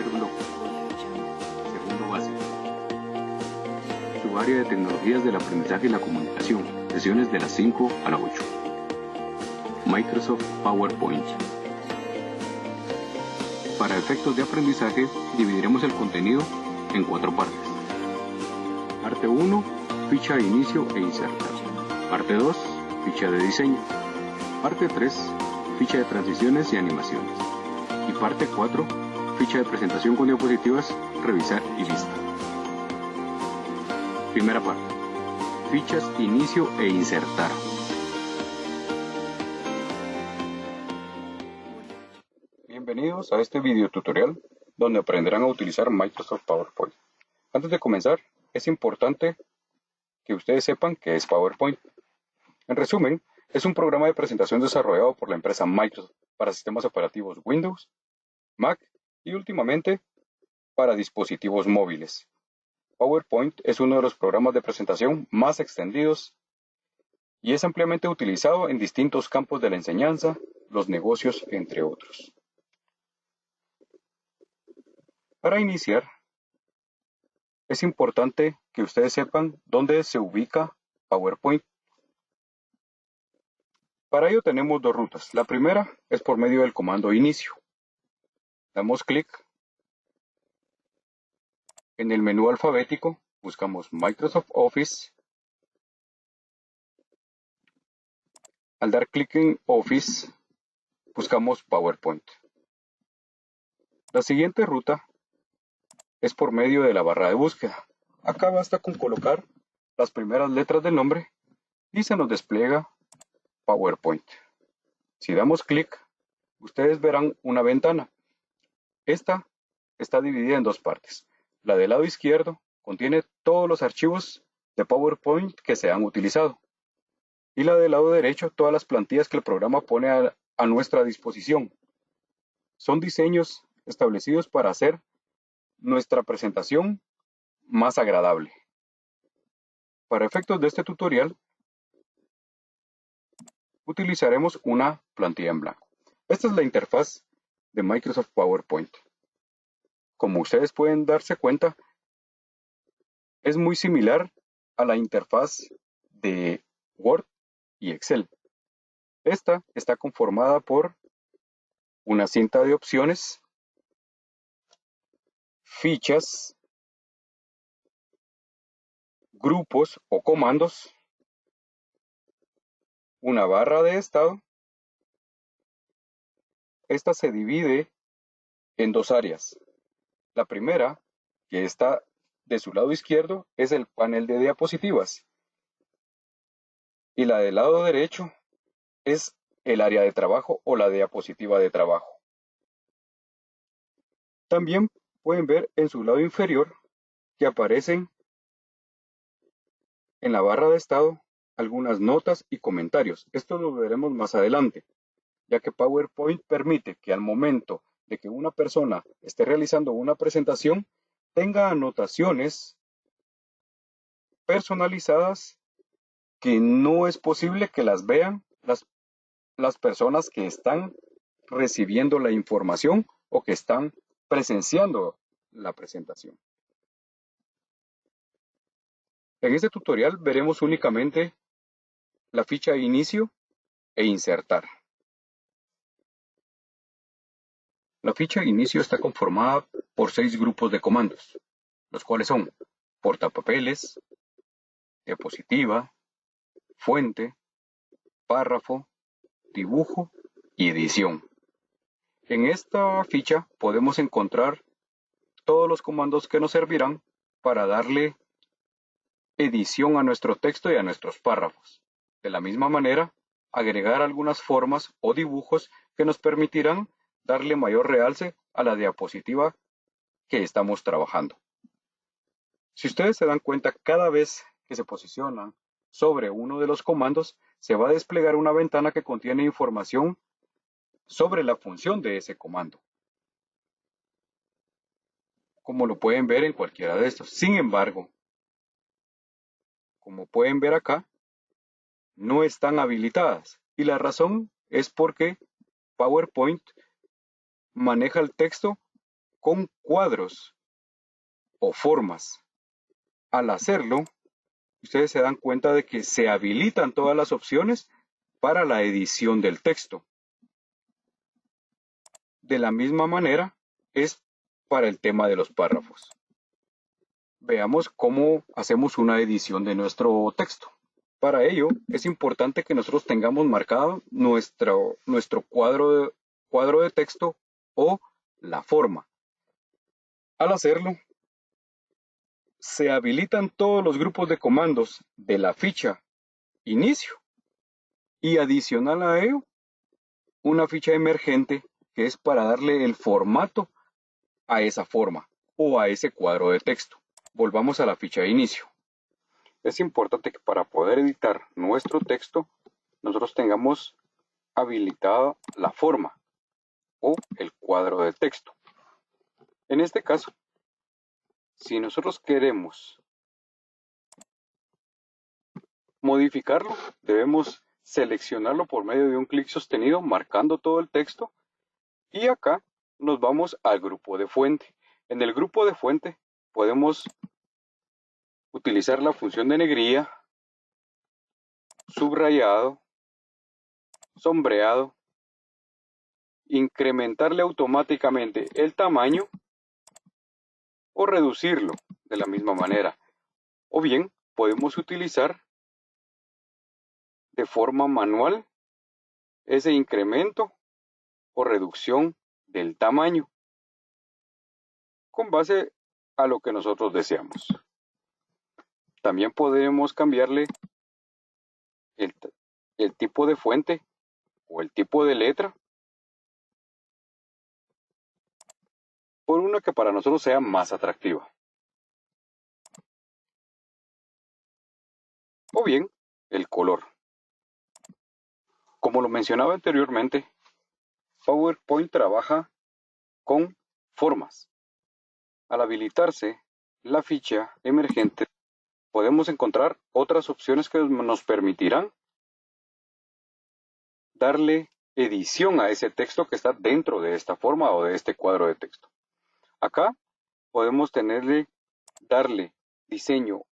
bloque. Segundo básico. Su área de tecnologías del aprendizaje y la comunicación. Sesiones de las 5 a las 8. Microsoft PowerPoint. Para efectos de aprendizaje, dividiremos el contenido en 4 partes. Parte 1, ficha de inicio e insertar. Parte 2, ficha de diseño. Parte 3, ficha de transiciones y animaciones. Y parte 4, ficha de presentación con diapositivas, revisar y lista. Primera parte. Fichas, inicio e insertar. Bienvenidos a este video tutorial donde aprenderán a utilizar Microsoft PowerPoint. Antes de comenzar, es importante que ustedes sepan qué es PowerPoint. En resumen, es un programa de presentación desarrollado por la empresa Microsoft para sistemas operativos Windows, Mac y últimamente para dispositivos móviles. PowerPoint es uno de los programas de presentación más extendidos y es ampliamente utilizado en distintos campos de la enseñanza, los negocios, entre otros. Para iniciar, es importante que ustedes sepan dónde se ubica PowerPoint. Para ello tenemos 2 rutas. La primera es por medio del comando inicio. Damos clic en el menú alfabético, buscamos Microsoft Office. Al dar clic en Office, buscamos PowerPoint. La siguiente ruta es por medio de la barra de búsqueda. Acá basta con colocar las primeras letras del nombre y se nos despliega PowerPoint. Si damos clic, ustedes verán una ventana. Esta está dividida en 2 partes. La del lado izquierdo contiene todos los archivos de PowerPoint que se han utilizado. Y la del lado derecho, todas las plantillas que el programa pone a nuestra disposición. Son diseños establecidos para hacer nuestra presentación más agradable. Para efectos de este tutorial, utilizaremos una plantilla en blanco. Esta es la interfaz de Microsoft PowerPoint. Como ustedes pueden darse cuenta, es muy similar a la interfaz de Word y Excel. Esta está conformada por una cinta de opciones, fichas, grupos o comandos, una barra de estado. Esta se divide en 2 áreas. La primera, que está de su lado izquierdo, es el panel de diapositivas. Y la del lado derecho es el área de trabajo o la diapositiva de trabajo. También pueden ver en su lado inferior que aparecen en la barra de estado algunas notas y comentarios. Esto lo veremos más adelante, ya que PowerPoint permite que al momento de que una persona esté realizando una presentación, tenga anotaciones personalizadas que no es posible que las vean las personas que están recibiendo la información o que están presenciando la presentación. En este tutorial veremos únicamente la ficha de inicio e insertar. La ficha de inicio está conformada por 6 grupos de comandos, los cuales son portapapeles, diapositiva, fuente, párrafo, dibujo y edición. En esta ficha podemos encontrar todos los comandos que nos servirán para darle edición a nuestro texto y a nuestros párrafos. De la misma manera, agregar algunas formas o dibujos que nos permitirán darle mayor realce a la diapositiva que estamos trabajando. Si ustedes se dan cuenta, cada vez que se posicionan sobre uno de los comandos, se va a desplegar una ventana que contiene información sobre la función de ese comando, como lo pueden ver en cualquiera de estos. Sin embargo, como pueden ver acá, no están habilitadas, y la razón es porque PowerPoint maneja el texto con cuadros o formas. Al hacerlo, ustedes se dan cuenta de que se habilitan todas las opciones para la edición del texto. De la misma manera es para el tema de los párrafos. Veamos cómo hacemos una edición de nuestro texto. Para ello es importante que nosotros tengamos marcado nuestro cuadro de texto o la forma. Al hacerlo, se habilitan todos los grupos de comandos de la ficha inicio y adicional a ello una ficha emergente que es para darle el formato a esa forma o a ese cuadro de texto. Volvamos a la ficha de inicio. Es importante que para poder editar nuestro texto nosotros tengamos habilitada la forma o el cuadro de texto. En este caso, si nosotros queremos modificarlo, debemos seleccionarlo por medio de un clic sostenido marcando todo el texto y acá nos vamos al grupo de fuente. En el grupo de fuente podemos utilizar la función de negrilla, subrayado, sombreado, incrementarle automáticamente el tamaño o reducirlo de la misma manera. O bien podemos utilizar de forma manual ese incremento o reducción del tamaño con base a lo que nosotros deseamos. También podemos cambiarle el tipo de fuente o el tipo de letra por una que para nosotros sea más atractiva. O bien el color. Como lo mencionaba anteriormente, PowerPoint trabaja con formas. Al habilitarse la ficha emergente, podemos encontrar otras opciones que nos permitirán darle edición a ese texto que está dentro de esta forma o de este cuadro de texto. Acá podemos darle diseño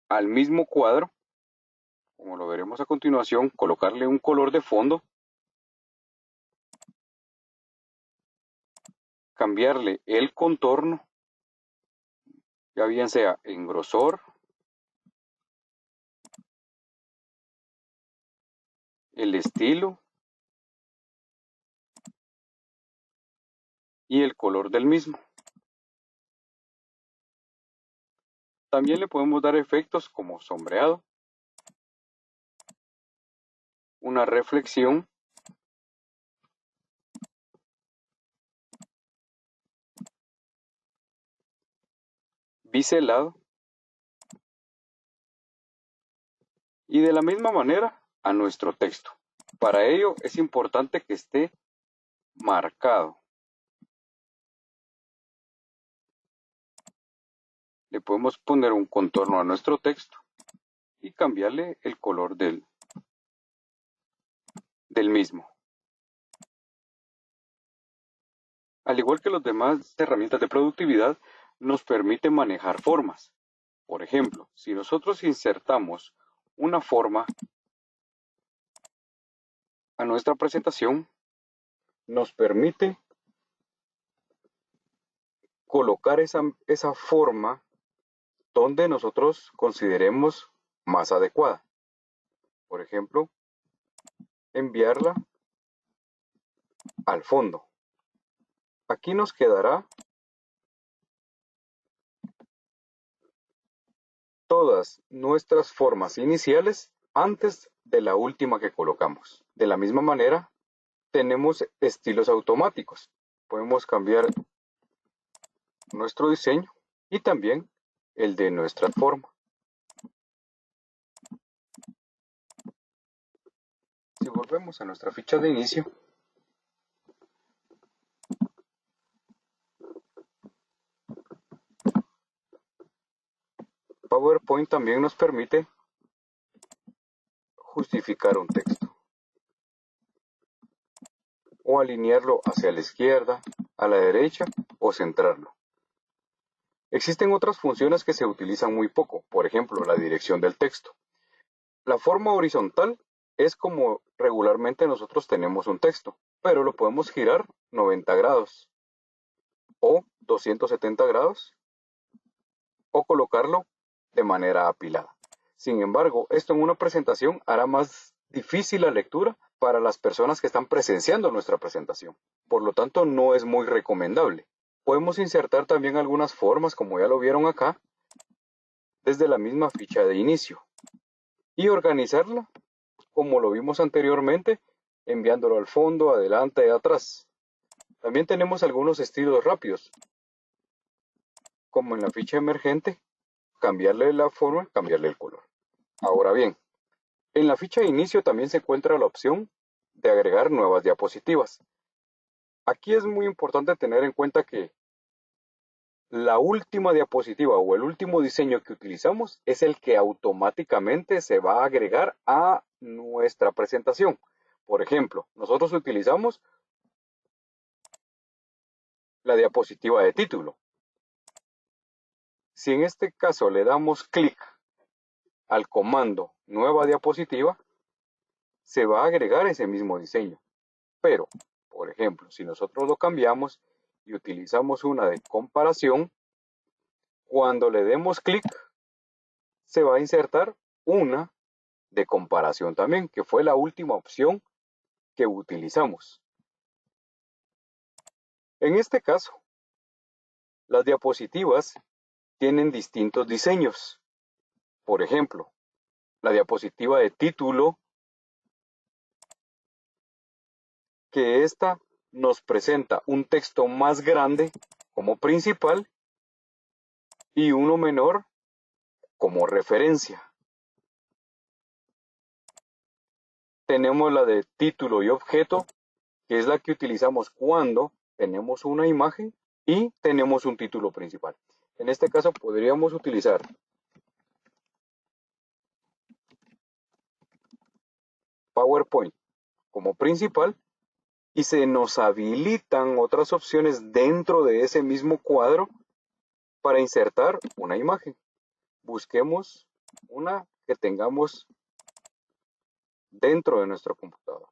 al mismo cuadro, como lo veremos a continuación, colocarle un color de fondo, cambiarle el contorno, ya bien sea en grosor, el estilo y el color del mismo. También le podemos dar efectos como sombreado, una reflexión, biselado y de la misma manera a nuestro texto. Para ello es importante que esté marcado. Le podemos poner un contorno a nuestro texto y cambiarle el color del mismo. Al igual que las demás herramientas de productividad, nos permite manejar formas. Por ejemplo, si nosotros insertamos una forma a nuestra presentación, nos permite colocar esa forma donde nosotros consideremos más adecuada. Por ejemplo, enviarla al fondo. Aquí nos quedará todas nuestras formas iniciales antes de la última que colocamos. De la misma manera, tenemos estilos automáticos. Podemos cambiar nuestro diseño y también el de nuestra forma. Si volvemos a nuestra ficha de inicio, PowerPoint también nos permite justificar un texto o alinearlo hacia la izquierda, a la derecha o centrarlo. Existen otras funciones que se utilizan muy poco, por ejemplo, la dirección del texto. La forma horizontal es como regularmente nosotros tenemos un texto, pero lo podemos girar 90 grados o 270 grados o colocarlo de manera apilada. Sin embargo, esto en una presentación hará más difícil la lectura para las personas que están presenciando nuestra presentación. Por lo tanto, no es muy recomendable. Podemos insertar también algunas formas, como ya lo vieron acá, desde la misma ficha de inicio y organizarla como lo vimos anteriormente, enviándolo al fondo, adelante y atrás. También tenemos algunos estilos rápidos, como en la ficha emergente, cambiarle la forma, cambiarle el color. Ahora bien, en la ficha de inicio también se encuentra la opción de agregar nuevas diapositivas. Aquí es muy importante tener en cuenta que la última diapositiva o el último diseño que utilizamos es el que automáticamente se va a agregar a nuestra presentación. Por ejemplo, nosotros utilizamos la diapositiva de título. Si en este caso le damos clic al comando nueva diapositiva, se va a agregar ese mismo diseño. Pero, por ejemplo, si nosotros lo cambiamos y utilizamos una de comparación, cuando le demos clic, se va a insertar una de comparación también, que fue la última opción que utilizamos. En este caso, las diapositivas tienen distintos diseños. Por ejemplo, la diapositiva de título, que esta nos presenta un texto más grande como principal y uno menor como referencia. Tenemos la de título y objeto, que es la que utilizamos cuando tenemos una imagen y tenemos un título principal. En este caso podríamos utilizar PowerPoint como principal y se nos habilitan otras opciones dentro de ese mismo cuadro para insertar una imagen. Busquemos una que tengamos dentro de nuestro computador.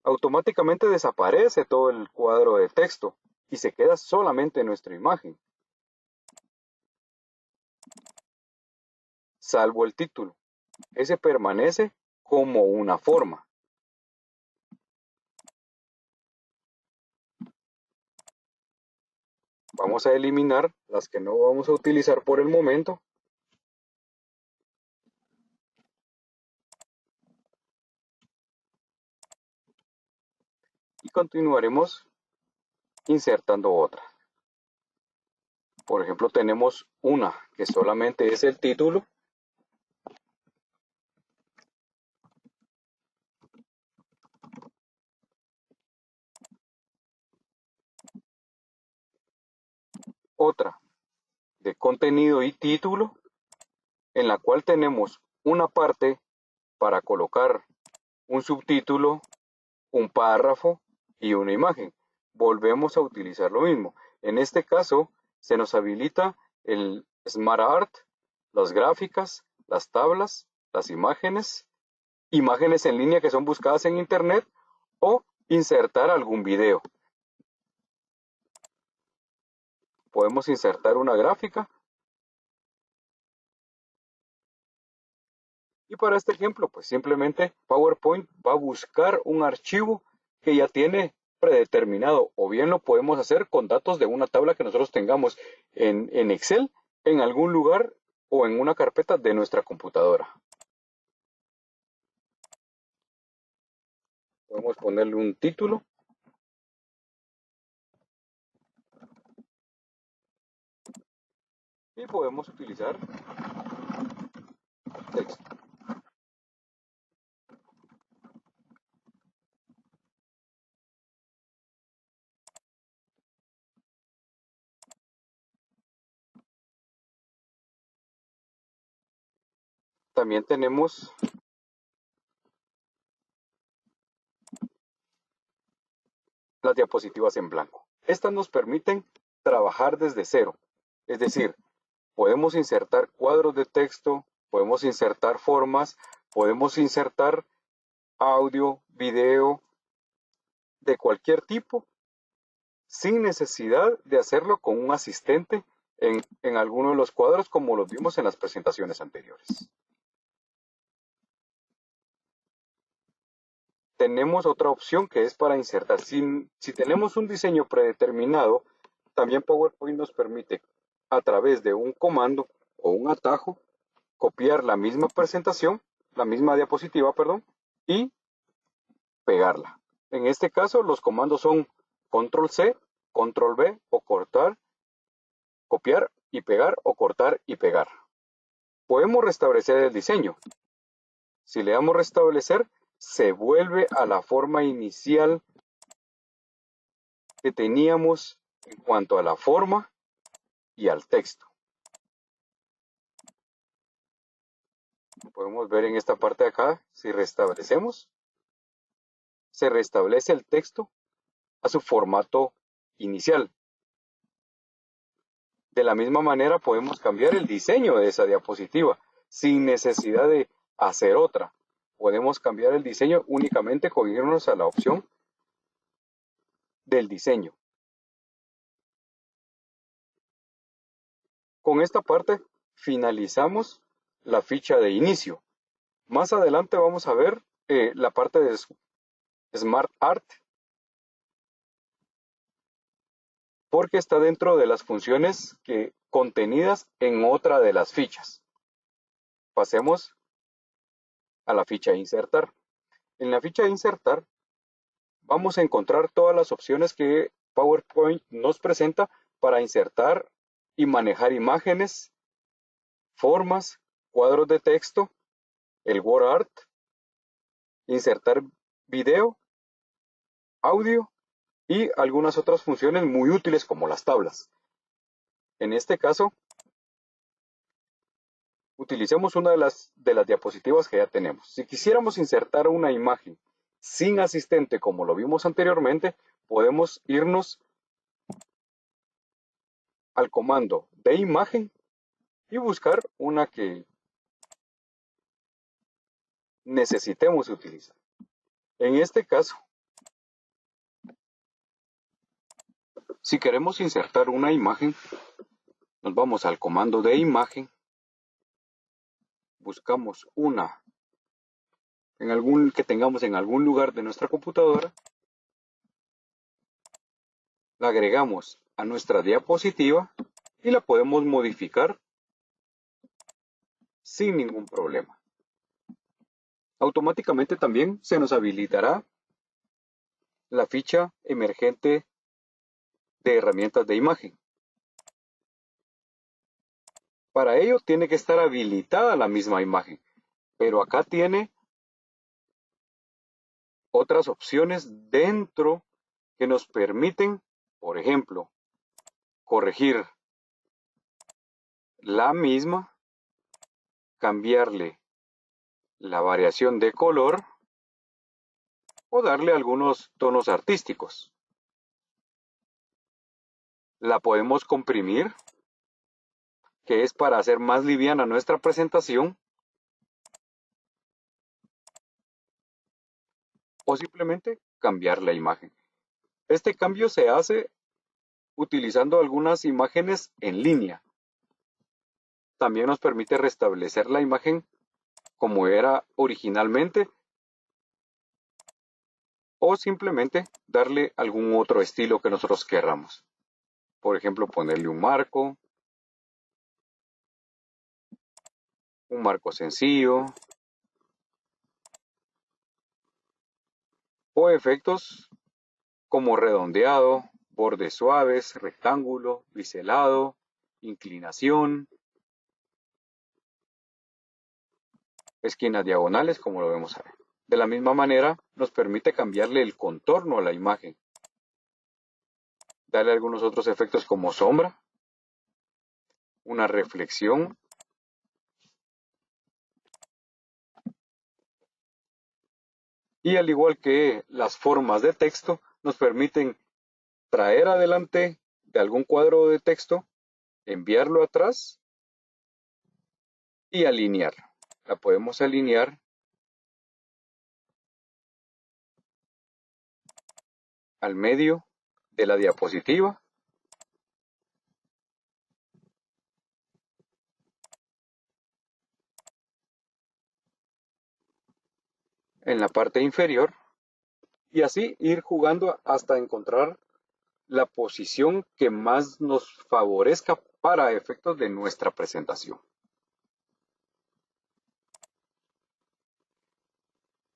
Automáticamente desaparece todo el cuadro de texto y se queda solamente nuestra imagen, salvo el título. Ese permanece como una forma. Vamos a eliminar las que no vamos a utilizar por el momento. Y continuaremos insertando otra. Por ejemplo, tenemos una que solamente es el título. Otra de contenido y título, en la cual tenemos una parte para colocar un subtítulo, un párrafo y una imagen. Volvemos a utilizar lo mismo. En este caso, se nos habilita el Smart Art, las gráficas, las tablas, las imágenes, imágenes en línea que son buscadas en Internet o insertar algún video. Podemos insertar una gráfica. Y para este ejemplo, pues simplemente PowerPoint va a buscar un archivo que ya tiene predeterminado, o bien lo podemos hacer con datos de una tabla que nosotros tengamos en Excel, en algún lugar o en una carpeta de nuestra computadora. Podemos ponerle un título. Y podemos utilizar texto. También tenemos las diapositivas en blanco. Estas nos permiten trabajar desde cero, es decir, podemos insertar cuadros de texto, podemos insertar formas, podemos insertar audio, video, de cualquier tipo, sin necesidad de hacerlo con un asistente en alguno de los cuadros como los vimos en las presentaciones anteriores. Tenemos otra opción que es para insertar. Si tenemos un diseño predeterminado, también PowerPoint nos permite a través de un comando o un atajo copiar la misma presentación, la misma diapositiva, perdón, y pegarla. En este caso los comandos son control C, control V o cortar, copiar y pegar o cortar y pegar. Podemos restablecer el diseño. Si le damos restablecer, se vuelve a la forma inicial que teníamos en cuanto a la forma y al texto. Podemos ver en esta parte de acá, si restablecemos, se restablece el texto a su formato inicial. De la misma manera podemos cambiar el diseño de esa diapositiva sin necesidad de hacer otra. Podemos cambiar el diseño únicamente con irnos a la opción del diseño. Con esta parte finalizamos la ficha de inicio. Más adelante vamos a ver la parte de Smart Art, porque está dentro de las funciones contenidas en otra de las fichas. Pasemos a la ficha de insertar. En la ficha de insertar vamos a encontrar todas las opciones que PowerPoint nos presenta para insertar y manejar imágenes, formas, cuadros de texto, el Word Art, insertar video, audio y algunas otras funciones muy útiles como las tablas. En este caso, utilicemos una de las diapositivas que ya tenemos. Si quisiéramos insertar una imagen sin asistente como lo vimos anteriormente, podemos irnos al comando de imagen y buscar una que necesitemos utilizar. En este caso, si queremos insertar una imagen, nos vamos al comando de imagen, buscamos una que tengamos en algún lugar de nuestra computadora, la agregamos a nuestra diapositiva y la podemos modificar sin ningún problema. Automáticamente también se nos habilitará la ficha emergente de herramientas de imagen. Para ello tiene que estar habilitada la misma imagen, pero acá tiene otras opciones dentro que nos permiten, por ejemplo, corregir la misma, cambiarle la variación de color o darle algunos tonos artísticos. La podemos comprimir, que es para hacer más liviana nuestra presentación, o simplemente cambiar la imagen. Este cambio se hace utilizando algunas imágenes en línea. También nos permite restablecer la imagen como era originalmente o simplemente darle algún otro estilo que nosotros querramos. Por ejemplo, ponerle un marco sencillo o efectos como redondeado, bordes suaves, rectángulo, biselado, inclinación, esquinas diagonales como lo vemos ahí. De la misma manera nos permite cambiarle el contorno a la imagen, darle algunos otros efectos como sombra, una reflexión, y al igual que las formas de texto nos permiten traer adelante de algún cuadro de texto, enviarlo atrás y alinear. La podemos alinear al medio de la diapositiva. En la parte inferior y así ir jugando hasta encontrar la posición que más nos favorezca para efectos de nuestra presentación.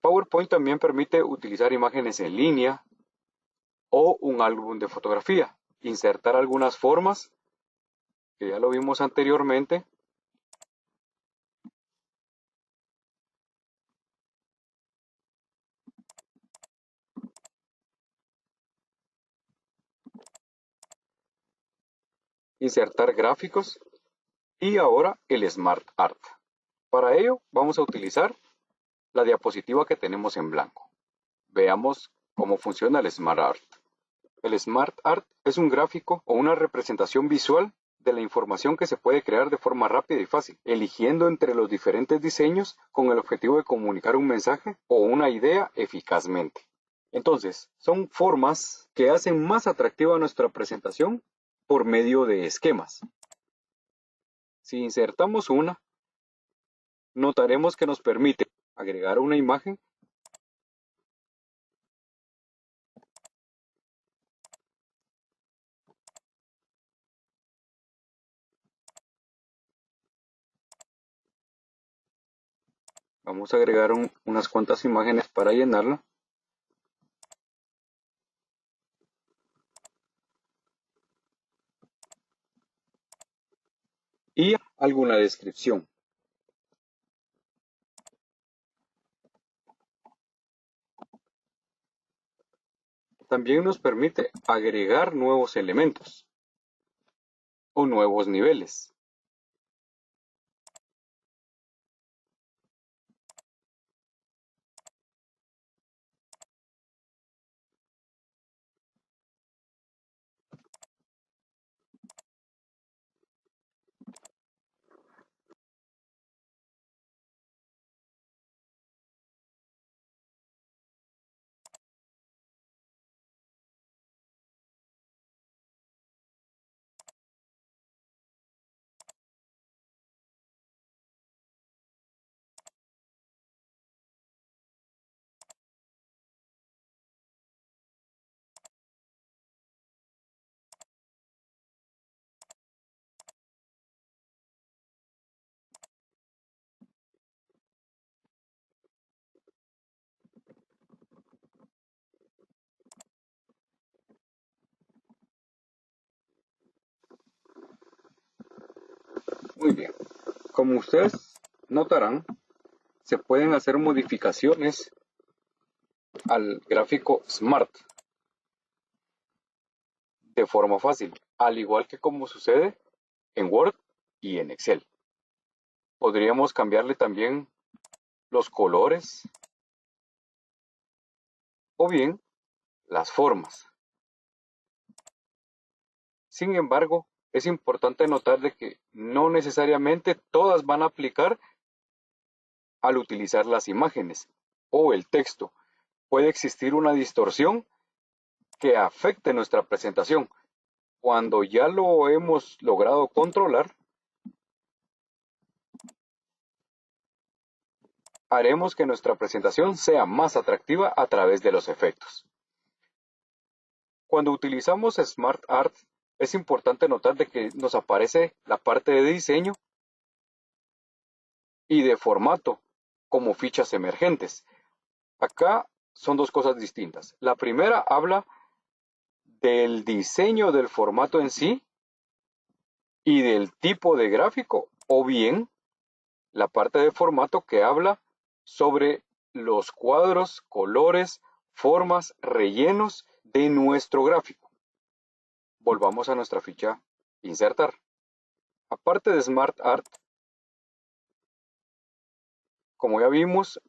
PowerPoint también permite utilizar imágenes en línea o un álbum de fotografía, insertar algunas formas, que ya lo vimos anteriormente, insertar gráficos y ahora el Smart Art. Para ello vamos a utilizar la diapositiva que tenemos en blanco. Veamos cómo funciona el Smart Art. El Smart Art es un gráfico o una representación visual de la información que se puede crear de forma rápida y fácil, eligiendo entre los diferentes diseños con el objetivo de comunicar un mensaje o una idea eficazmente. Entonces, son formas que hacen más atractiva nuestra presentación por medio de esquemas. Si insertamos una, notaremos que nos permite agregar una imagen, vamos a agregar unas cuantas imágenes para llenarla, y alguna descripción. También nos permite agregar nuevos elementos o nuevos niveles. Muy bien. Como ustedes notarán, se pueden hacer modificaciones al gráfico Smart de forma fácil, al igual que como sucede en Word y en Excel. Podríamos cambiarle también los colores o bien las formas. Sin embargo, es importante notar de que no necesariamente todas van a aplicar al utilizar las imágenes o el texto. Puede existir una distorsión que afecte nuestra presentación. Cuando ya lo hemos logrado controlar, haremos que nuestra presentación sea más atractiva a través de los efectos. Cuando utilizamos Smart Art, es importante notar de que nos aparece la parte de diseño y de formato como fichas emergentes. Acá son dos cosas distintas. La primera habla del diseño del formato en sí y del tipo de gráfico, o bien la parte de formato que habla sobre los cuadros, colores, formas, rellenos de nuestro gráfico. Volvamos a nuestra ficha Insertar. Aparte de Smart Art, como ya vimos,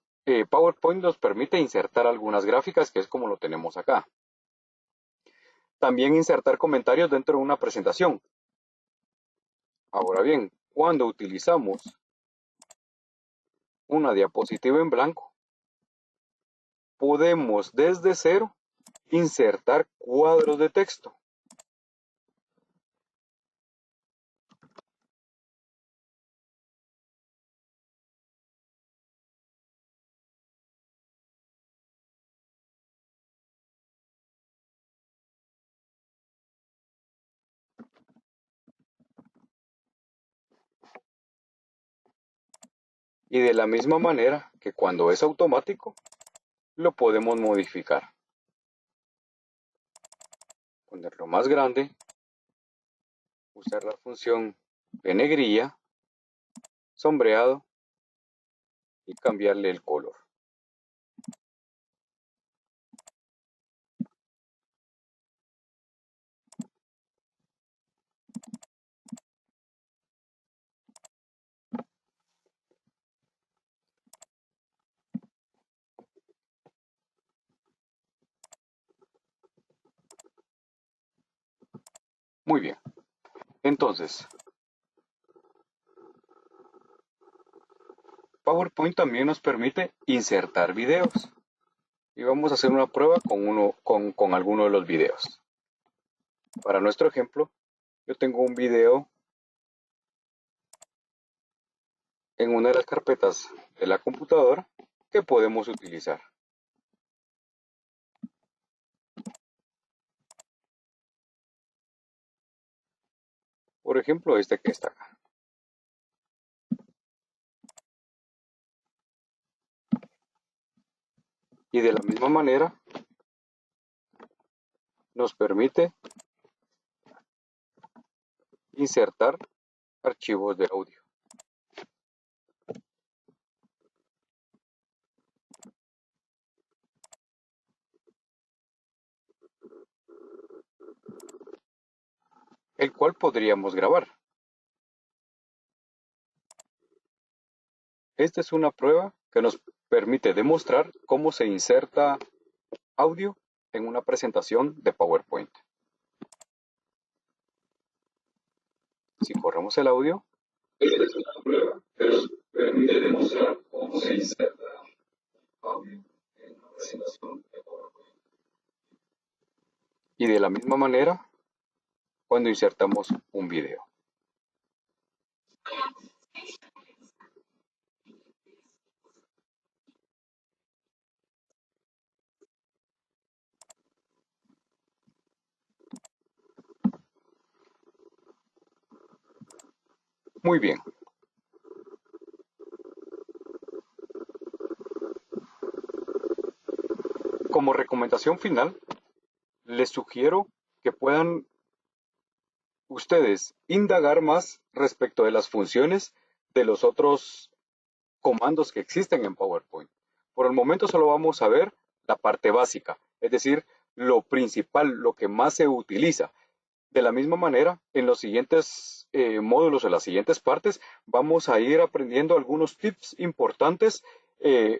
PowerPoint nos permite insertar algunas gráficas, que es como lo tenemos acá. También insertar comentarios dentro de una presentación. Ahora bien, cuando utilizamos una diapositiva en blanco, podemos desde cero insertar cuadros de texto. Y de la misma manera que cuando es automático, lo podemos modificar. Ponerlo más grande, usar la función de negrilla, sombreado y cambiarle el color. Muy bien. Entonces, PowerPoint también nos permite insertar videos. Y vamos a hacer una prueba con alguno de los videos. Para nuestro ejemplo, yo tengo un video en una de las carpetas de la computadora que podemos utilizar. Por ejemplo, este que está acá. Y de la misma manera nos permite insertar archivos de audio. El cual podríamos grabar. Esta es una prueba que nos permite demostrar cómo se inserta audio en una presentación de PowerPoint. Si corremos el audio, esta es una prueba que nos permite demostrar cómo se inserta audio en una presentación de PowerPoint. Y de la misma manera, cuando insertamos un video. Muy bien. Como recomendación final, les sugiero que puedan ustedes indagar más respecto de las funciones de los otros comandos que existen en PowerPoint. Por el momento solo vamos a ver la parte básica, es decir, lo principal, lo que más se utiliza. De la misma manera, en los siguientes módulos, en las siguientes partes, vamos a ir aprendiendo algunos tips importantes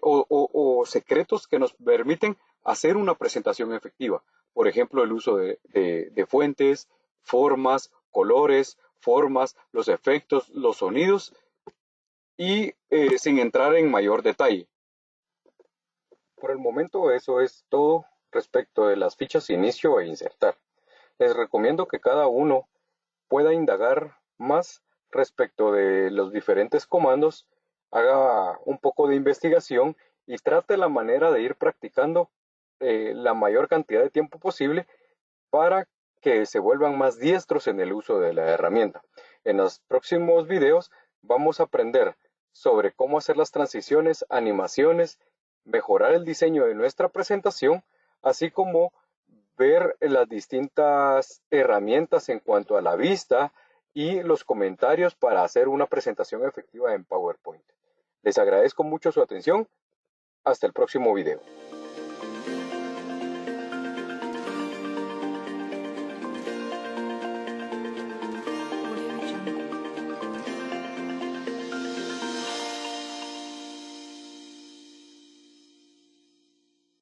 o secretos que nos permiten hacer una presentación efectiva. Por ejemplo, el uso de fuentes, formas, colores, formas, los efectos, los sonidos y sin entrar en mayor detalle. Por el momento eso es todo respecto de las fichas inicio e insertar. Les recomiendo que cada uno pueda indagar más respecto de los diferentes comandos, haga un poco de investigación y trate la manera de ir practicando la mayor cantidad de tiempo posible para que se vuelvan más diestros en el uso de la herramienta. En los próximos videos vamos a aprender sobre cómo hacer las transiciones, animaciones, mejorar el diseño de nuestra presentación, así como ver las distintas herramientas en cuanto a la vista y los comentarios para hacer una presentación efectiva en PowerPoint. Les agradezco mucho su atención. Hasta el próximo video.